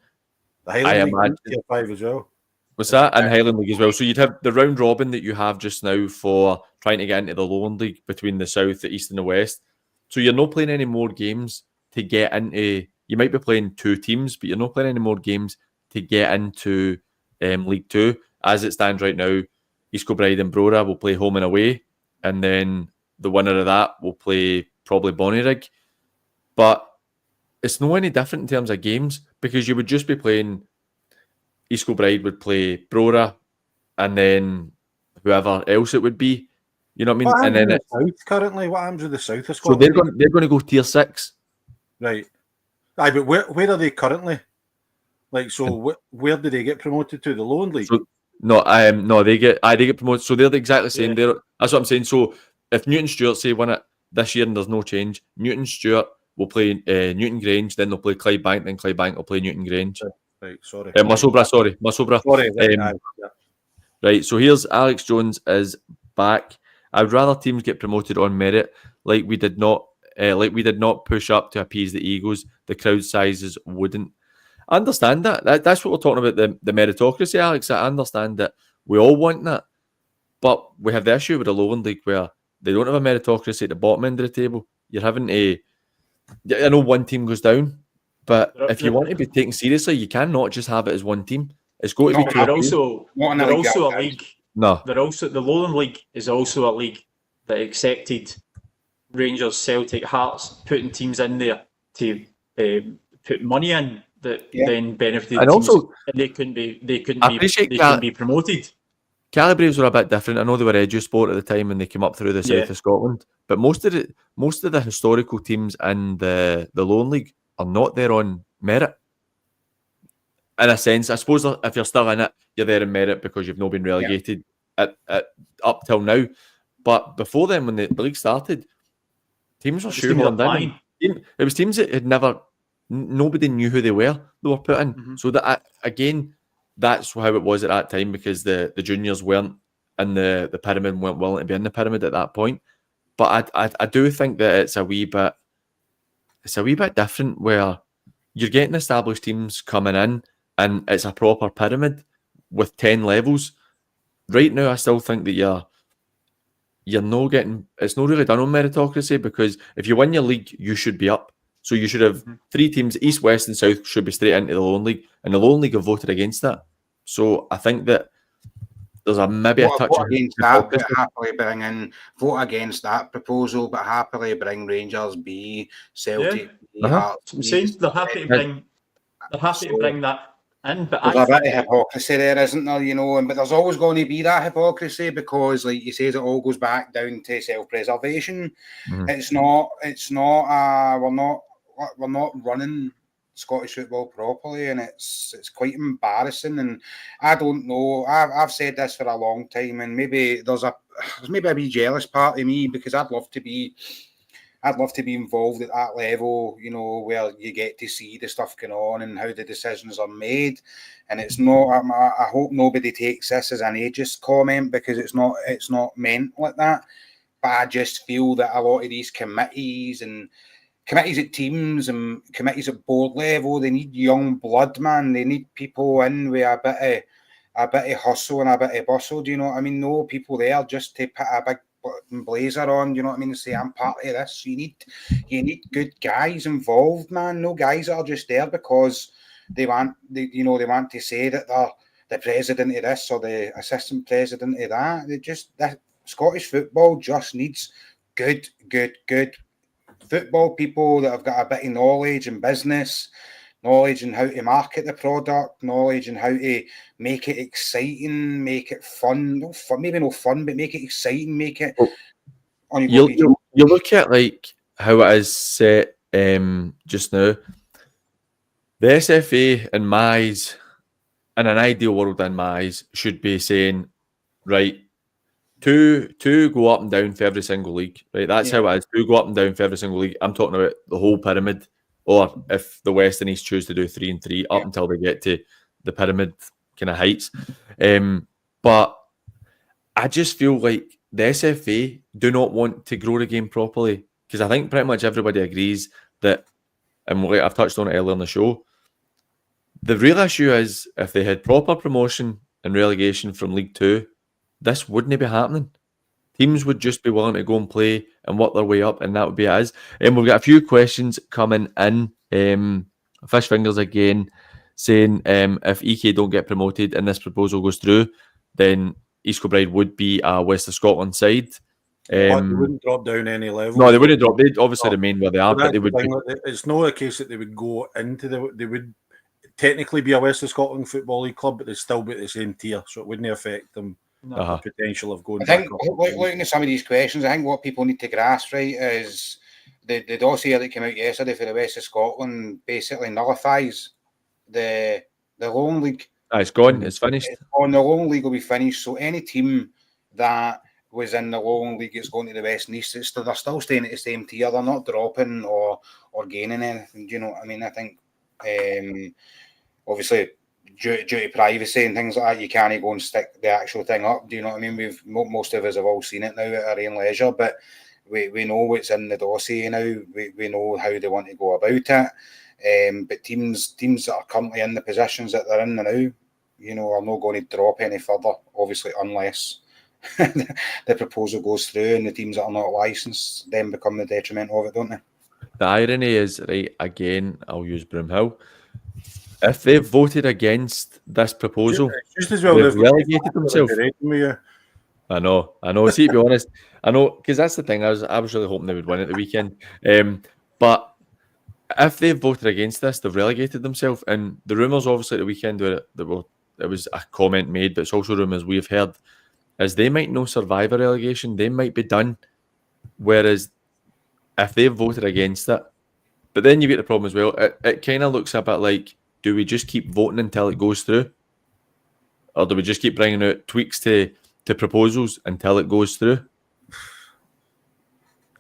The Highland League tier 5 as well. What's that? And Highland League as well. So you'd have the round robin that you have just now for trying to get into the Lowland League between the South, the East, and the West. So you're not playing any more games to get into. You might be playing 2 teams, but you're not playing any more games to get into League 2. As it stands right now, East Kilbride and Brora will play home and away, and then the winner of that will play probably Bonnyrigg. But it's not any different in terms of games because you would just be playing. East Kilbride would play Brora, and then whoever else it would be. You know what I mean? What And then the South currently? What happens with the South of so Scotland? they're going to go tier 6. Right. Aye, but where are they currently? Like, so where did they get promoted to? The Lowland League? So, no, they get promoted. So they're the exactly same. Yeah. That's what I'm saying. So if Newton Stewart say win it this year and there's no change, Newton Stewart will play Newton Grange, then they'll play Clydebank, then Clydebank will play Newton Grange. Right, sorry. Musselburgh. Sorry, right, Right, so here's Alex Jones is back. I would rather teams get promoted on merit, like we did not push up to appease the egos. The crowd sizes wouldn't. I understand that. That's what we're talking about, the meritocracy, Alex. I understand that we all want that, but we have the issue with the Lowland League where they don't have a meritocracy at the bottom end of the table. You're having to. I know one team goes down, but if you want to be taken seriously, you cannot just have it as one team. It's got to be 2. They're also a league. No, the Lowland League is also a league that accepted Rangers, Celtic, Hearts, putting teams in there to put money in that then benefited and teams, also and they couldn't be promoted. Cali Braves were a bit different. I know they were EduSport at the time when they came up through the south of Scotland, but most of the historical teams in the Lowland League are not there on merit. In a sense, I suppose if you're still in it, you're there in merit because you've not been relegated at up till now. But before then, when the league started, teams were shoehorned in. It was teams that had nobody knew who they were put in. Mm-hmm. So that again, that's how it was at that time because the juniors weren't in the pyramid and weren't willing to be in the pyramid at that point. But I do think that it's a wee bit different where you're getting established teams coming in and it's a proper pyramid with 10 levels. Right now, I still think that you're not getting. It's not really done on meritocracy because if you win your league, you should be up. So you should have 3 teams, East, West, and South, should be straight into the Lowland League, and the Lowland League have voted against that. So I think that there's maybe a touch against that, but happily vote against that proposal, but happily bring Rangers B, Celtic B, Hearts. They're happy to bring that in, but there's a bit of hypocrisy there, isn't there? But there's always going to be that hypocrisy because, like you say, it all goes back down to self-preservation. It's not. We're not running Scottish football properly, and it's quite embarrassing. And I don't know. I've said this for a long time, and maybe there's a wee jealous part of me because I'd love to be involved at that level, where you get to see the stuff going on and how the decisions are made. And it's not. I hope nobody takes this as an ageist comment because it's not meant like that. But I just feel that a lot of these committees at teams and committees at board level, they need young blood, man. They need people in with a bit of hustle and a bit of bustle. Do you know what I mean? No people there just to put a big blazer on. You know what I mean? And say I'm part of this. You need good guys involved, man. No guys that are just there because they want to say that they're the president of this or the assistant president of that. That Scottish football just needs good football people that have got a bit of knowledge and business knowledge on how to market the product, knowledge on how to make it exciting, make it fun. No fun, maybe no fun, but make it exciting, make it. Well, you look at like how it is set just now. The SFA in my eyes, in an ideal world in my eyes, should be saying, right, two go up and down for every single league. Right, that's how it is. Two go up and down for every single league. I'm talking about the whole pyramid, or if the West and East choose to do 3 and 3 up until they get to the pyramid kind of heights. But I just feel like the SFA do not want to grow the game properly, because I think pretty much everybody agrees that, and I've touched on it earlier in the show, the real issue is if they had proper promotion and relegation from League 2, this wouldn't be happening. Teams would just be willing to go and play and work their way up, and that would be it. And we've got a few questions coming in. Fish Fingers again saying if EK don't get promoted and this proposal goes through, then East Kilbride would be a West of Scotland side. But they wouldn't drop down any level. No, they wouldn't drop. They'd obviously remain where they are, but they would. It's not a case that they would go into they would technically be a West of Scotland Football League club, but they'd still be at the same tier, so it wouldn't affect them. The potential of going. I think looking at some of these questions, I think what people need to grasp right is the dossier that came out yesterday for the West of Scotland basically nullifies the Lowland League. It's gone. It's finished. The Lowland League will be finished. So any team that was in the Lowland League is going to the West and East. They're still staying at the same tier. They're not dropping or gaining anything. Do you know what I mean? I think obviously due to privacy and things like that, you can't go and stick the actual thing up. Do you know what I mean? Most of us have all seen it now at our own leisure, but we know what's in the dossier now. We know how they want to go about it. But teams that are currently in the positions that they're in now, you know, are not going to drop any further, obviously, unless the proposal goes through and the teams that are not licensed then become the detriment of it, don't they? The irony is, right, again, I'll use Broomhill. If they've voted against this proposal, just as well they've relegated themselves. I know. See, to be honest, I know, because that's the thing. I was really hoping they would win at the weekend. But if they've voted against this, they've relegated themselves. And the rumours, obviously, at the weekend, there was a comment made, but it's also rumours we've heard, is they might not survive a relegation. They might be done. Whereas if they've voted against it, but then you get the problem as well. It kind of looks a bit like, do we just keep voting until it goes through? Or do we just keep bringing out tweaks to proposals until it goes through?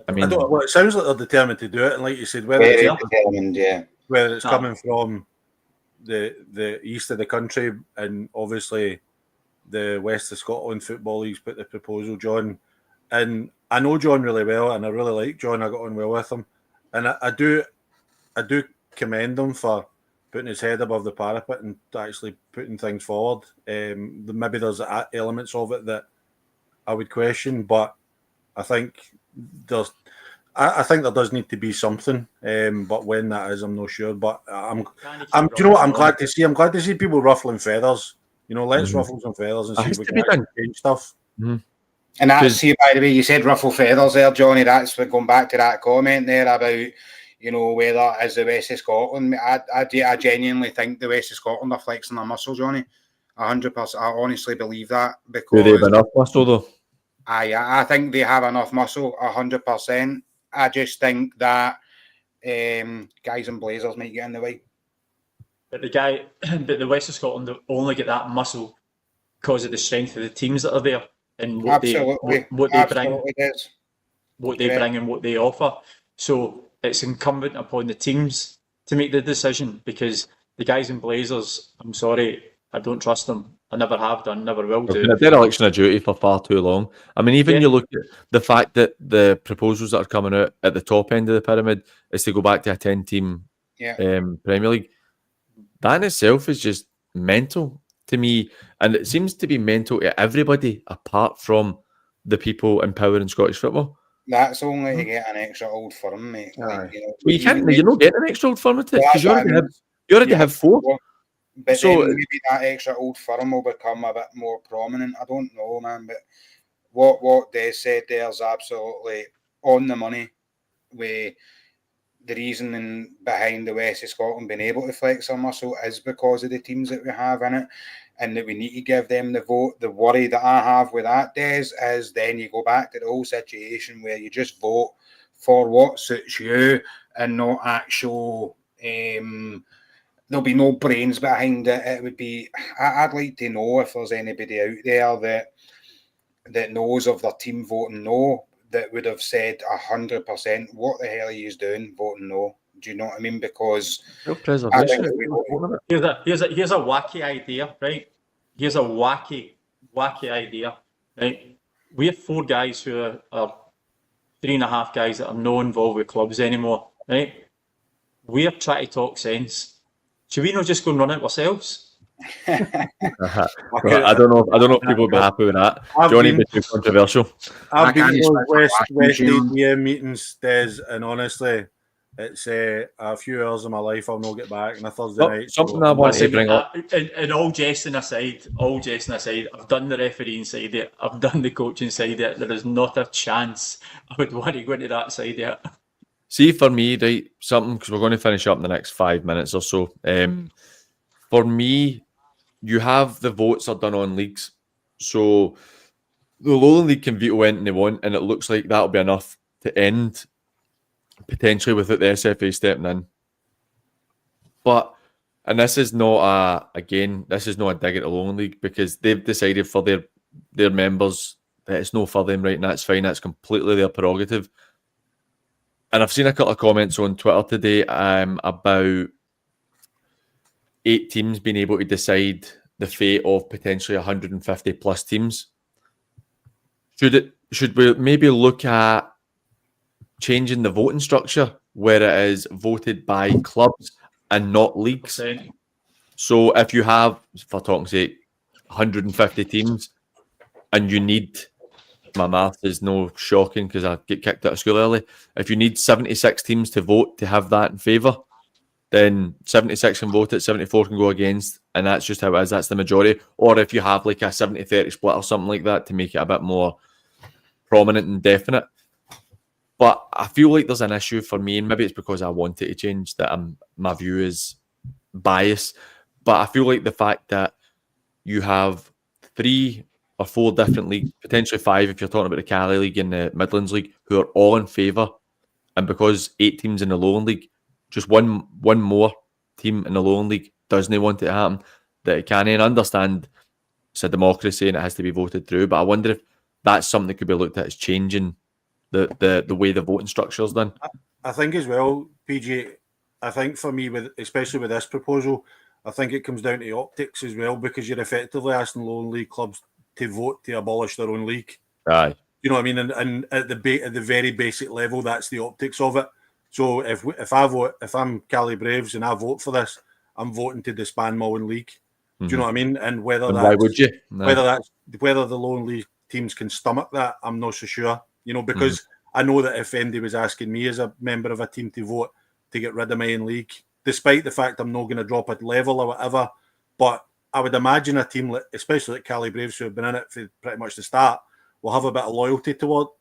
I mean, it sounds like they're determined to do it. And like you said, whether it's coming from the east of the country, and obviously the West of Scotland Football League's put the proposal, John. And I know John really well, and I really like John. I got on well with him. And I do commend him for putting his head above the parapet and actually putting things forward. Maybe there's elements of it that I would question, but I think there does need to be something. But when that is, I'm not sure. But do you know what? I'm glad to see people ruffling feathers. You know, let's ruffle some feathers and see if we can actually change stuff. Mm-hmm. And that's, see, by the way, you said ruffle feathers there, Johnny. That's going back to that comment there about, you know, whether it is the West of Scotland. I genuinely think the West of Scotland are flexing their muscle, Johnny. 100%. I honestly believe that. Because do they have enough muscle, though? I think they have enough muscle, 100%. I just think that guys in blazers might get in the way. But the West of Scotland only get that muscle because of the strength of the teams that are there and what they bring and what they offer. So it's incumbent upon the teams to make the decision, because the guys in blazers, I'm sorry, I don't trust them. I never have done, never will do. They've been dereliction of duty for far too long. I mean, even you look at the fact that the proposals that are coming out at the top end of the pyramid is to go back to a 10-team Premier League. That in itself is just mental to me. And it seems to be mental to everybody apart from the people in power in Scottish football. That's only to get an extra old firm, mate. Like, you're not getting an extra old firm at it, because you already have 4. But so then maybe that extra old firm will become a bit more prominent. I don't know, man. But what Des said there is absolutely on the money. the reasoning behind the West of Scotland being able to flex their muscle is because of the teams that we have in it, and that we need to give them the vote. The worry that I have with that, Des, is then you go back to the whole situation where you just vote for what suits you and not actual... there'll be no brains behind it. It would be... I'd like to know if there's anybody out there that knows of their team voting no, that would have said 100%, what the hell are you doing voting no? Do you know what I mean? Because preservation. Here's a wacky idea, right? Here's a wacky idea, right? We have 4 guys who are 3.5 guys that are not involved with clubs anymore, right? We're trying to talk sense. Should we not just go and run it ourselves? I don't know if people would be happy with that. Johnny would be too controversial. I've been to West ATM meetings, Des, and honestly, it's a few hours of my life I'll not get back on a Thursday night. Something I want to bring up. And all jesting aside, I've done the refereeing side of it, I've done the coaching side of it. There is not a chance I would want to go into that side of it. See, for me, right, something, because we're going to finish up in the next 5 minutes or so. For me, you have the votes are done on leagues. So the Lowland League can veto anything they want, and it looks like that'll be enough to end potentially without the SFA stepping in. But, and this is not a dig at the Lowland League, because they've decided for their members that it's no for them, right? And that's fine. That's completely their prerogative. And I've seen a couple of comments on Twitter today about 8 teams being able to decide the fate of potentially 150 plus teams. Should we maybe look at changing the voting structure where it is voted by clubs and not leagues? Okay. So if you have, for talking's sake, 150 teams and you need, my math is no shocking because I get kicked out of school early. If you need 76 teams to vote to have that in favour, then 76 can vote it, 74 can go against, and that's just how it is. That's the majority. Or if you have like a 70-30 split or something like that to make it a bit more prominent and definite. But I feel like there's an issue for me, and maybe it's because I want it to change, that my view is biased. But I feel like the fact that you have 3 or 4 different leagues, potentially 5 if you're talking about the Cali League and the Midlands League, who are all in favour, and because 8 teams in the Lowland League, just one more team in the Lowland League doesn't want it to happen, that it can. And understand it's a democracy and it has to be voted through, but I wonder if that's something that could be looked at as changing the way the voting structure is done. I think as well, PG, I think for me, especially with this proposal, I think it comes down to optics as well, because you're effectively asking Lowland League clubs to vote to abolish their own league. Aye. You know what I mean? And at the very basic level, that's the optics of it. So if I'm Cali Braves and I vote for this, I'm voting to disband my own league. Do you know what I mean? And why would you? No. Whether the Lowland League teams can stomach that, I'm not so sure. You know, because I know that if anybody was asking me as a member of a team to vote to get rid of my own league, despite the fact I'm not going to drop a level or whatever, but I would imagine a team, especially like Cali Braves, who have been in it for pretty much the start, will have a bit of loyalty towards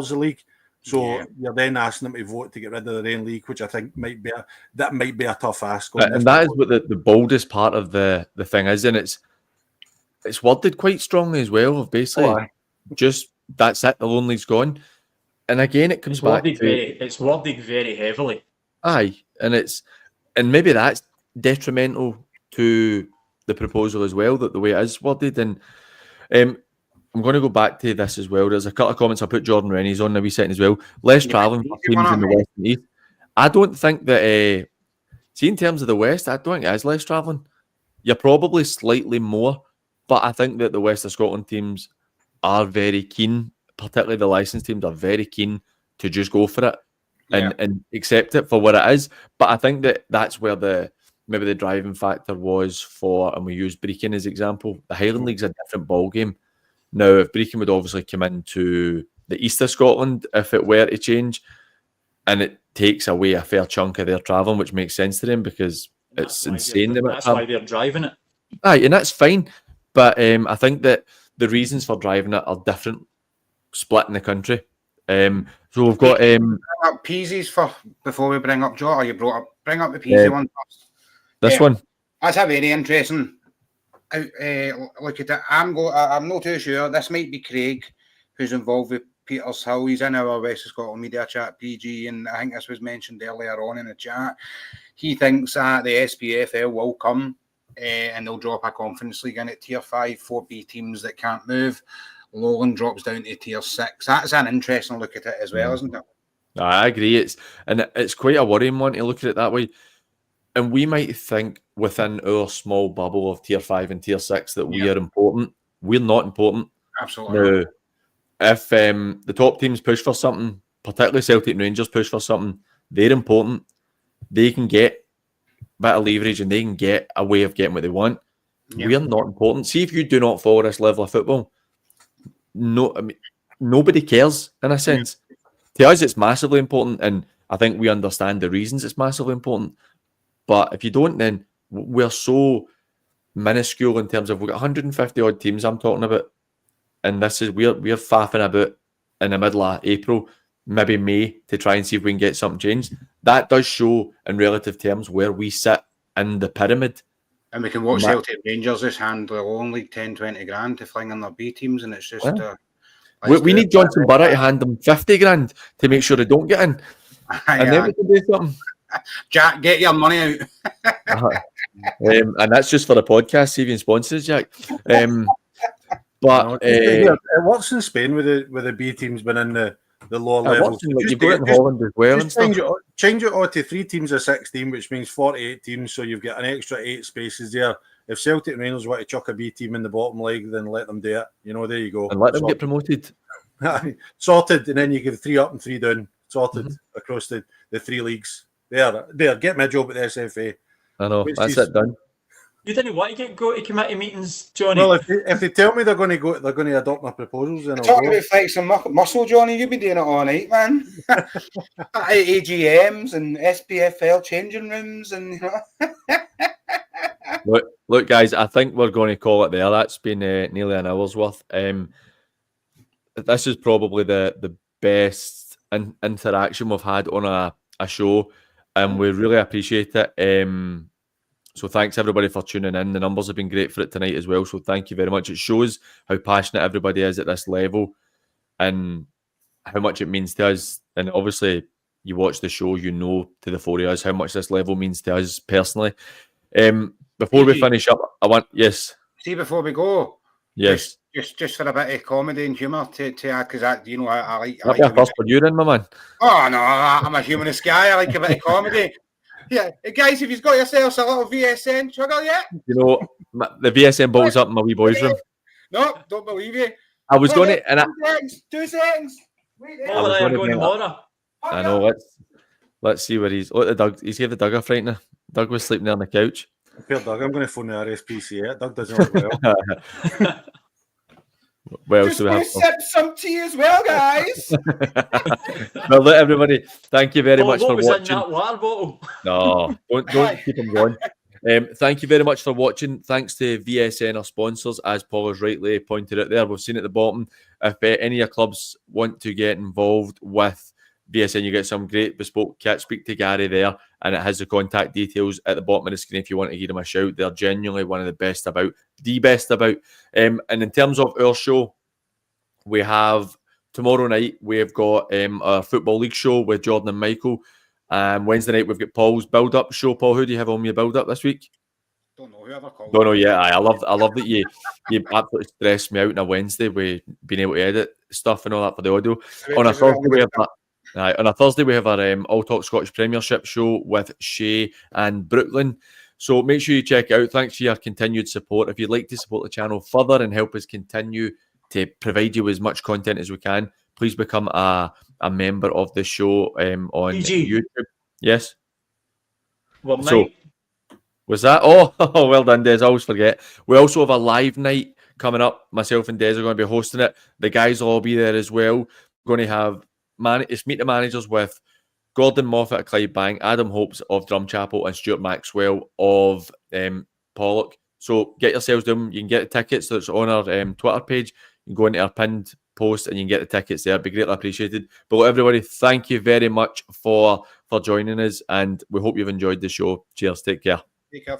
the league. So you're then asking them to vote to get rid of their own league, which I think might be a tough ask. And that is what the boldest part of the thing is, and it's worded quite strongly as well. Of basically, just that's it. The Lowland League's gone, and again, it comes back to it's worded very heavily. Aye, and maybe that's detrimental to the proposal as well, that the way it is worded. And I'm going to go back to this as well. There's a couple of comments. I put Jordan Rennie's on a wee second as well. Less travelling for teams in the West and East. I don't think that, see, in terms of the West, I don't think it is less travelling. You're probably slightly more, but I think that the West of Scotland teams are very keen, particularly the licensed teams are very keen to just go for it and accept it for what it is. But I think that that's where maybe the driving factor was for, and we use Brecon as example. The Highland League's a different ball game. Now, if Brecon would obviously come into the east of Scotland, if it were to change, and it takes away a fair chunk of their travelling, which makes sense to them because it's insane. That's why they're driving it. Aye, and that's fine. But I think that the reasons for driving it are different, split in the country. So we've got Peasy's for before we bring up Joe, or you bring up the Peasy one first. this one. That's a very interesting look at it. I'm not too sure. This might be Craig, who's involved with Peters Hill. He's in our West of Scotland media chat, PG, and I think this was mentioned earlier on in the chat. He thinks that the SPFL will come and they'll drop a Conference League in at Tier 5, 4B teams that can't move. Lowland drops down to Tier 6. That's an interesting look at it as well, isn't it? I agree. It's quite a worrying one to look at it that way. And we might think within our small bubble of Tier 5 and Tier 6 that we are important. We're not important. Absolutely. Now, if the top teams push for something, particularly Celtic and Rangers push for something, they're important. They can get a bit of leverage and they can get a way of getting what they want. Yeah. We're not important. See, if you do not follow this level of football, nobody cares in a sense. To us, it's massively important, and I think we understand the reasons it's massively important. But if you don't, then we're so minuscule in terms of we've got 150 odd teams I'm talking about, and this is we're faffing about in the middle of April, maybe May, to try and see if we can get something changed. That does show in relative terms where we sit in the pyramid. And we can watch Celtic Rangers just hand the Lowland League 10, 20 grand to fling in their B teams, and it's just... we need Johnson Burrow to hand them 50 grand to make sure they don't get in. And then we can do something. Jack, get your money out. And that's just for the podcast, saving sponsors, Jack. But it works in Spain with the B teams been in the lower levels. You've got it in Holland as well. And change it all to 3 teams of 16, which means 48 teams, so you've got an extra 8 spaces there. If Celtic and Rangers want to chuck a B team in the bottom league, then let them do it. There you go. And let them get promoted. Sorted, and then you get 3 up and 3 down. Sorted across the 3 leagues. There. Get me a job at the SFA. I know, that's it done. You didn't want to go to committee meetings, Johnny? Well, if they tell me they're going to adopt my proposals, then I'll talking go. About flexing muscle, Johnny. You've been doing it all night, man. AGMs and SPFL changing rooms, and Look, guys. I think we're going to call it there. That's been nearly an hour's worth. This is probably the best interaction we've had on a show, and we really appreciate it. So thanks everybody for tuning in. The numbers have been great for it tonight as well. So thank you very much. It shows how passionate everybody is at this level and how much it means to us. And obviously you watch the show, to the 4 of us, how much this level means to us personally. Before we finish up, yes. See, before we go, yes, just for a bit of comedy and humour to add, because I like. First for you then, my man. Oh no, I'm a humorous guy. I like a bit of comedy. Yeah, guys, if you've got yourselves a little VSN sugar yet? The VSN bottle's up in my wee boy's room. No, don't believe you. I was going to... And 2 seconds. Wait there. I'm going tomorrow. I know, let's see where he's... Look, Doug, he's gave the Doug a frightener. Doug was sleeping there on the couch. Doug, I'm going to phone the RSPCA. Doug doesn't look well. Well, just want to sip some tea as well, guys. Well, look, everybody, thank you very much for watching. What was in that water bottle? No, don't keep them going. Thank you very much for watching. Thanks to VSN, our sponsors, as Paul has rightly pointed out there. We've seen at the bottom. If any of your clubs want to get involved with VSN, you get some great bespoke kit. Speak to Gary there, and it has the contact details at the bottom of the screen if you want to give them a shout. They're genuinely one of the best about. And in terms of our show, we have tomorrow night, we've got a Football League show with Jordan and Michael. Wednesday night, we've got Paul's build-up show. Paul, who do you have on your build-up this week? Don't know, whoever called. Don't know yet. I love that you absolutely stressed me out on a Wednesday with being able to edit stuff and all that for the audio. On a Thursday, we have that. On a Thursday, we have our All Talk Scottish Premiership show with Shay and Brooklyn. So make sure you check it out. Thanks for your continued support. If you'd like to support the channel further and help us continue to provide you with as much content as we can, please become a member of the show on YouTube. Yes. Well, so, was that? Oh, well done, Des. I always forget. We also have a live night coming up. Myself and Des are going to be hosting it. The guys will all be there as well. We're going to have it's Meet the Managers with Gordon Moffat of Clydebank, Adam Hopes of Drumchapel, and Stuart Maxwell of Pollock. So get yourselves down. You can get the tickets that's on our Twitter page. You can go into our pinned post and you can get the tickets there. It'd be greatly appreciated. But everybody, thank you very much for joining us, and we hope you've enjoyed the show. Cheers. Take care. Take care.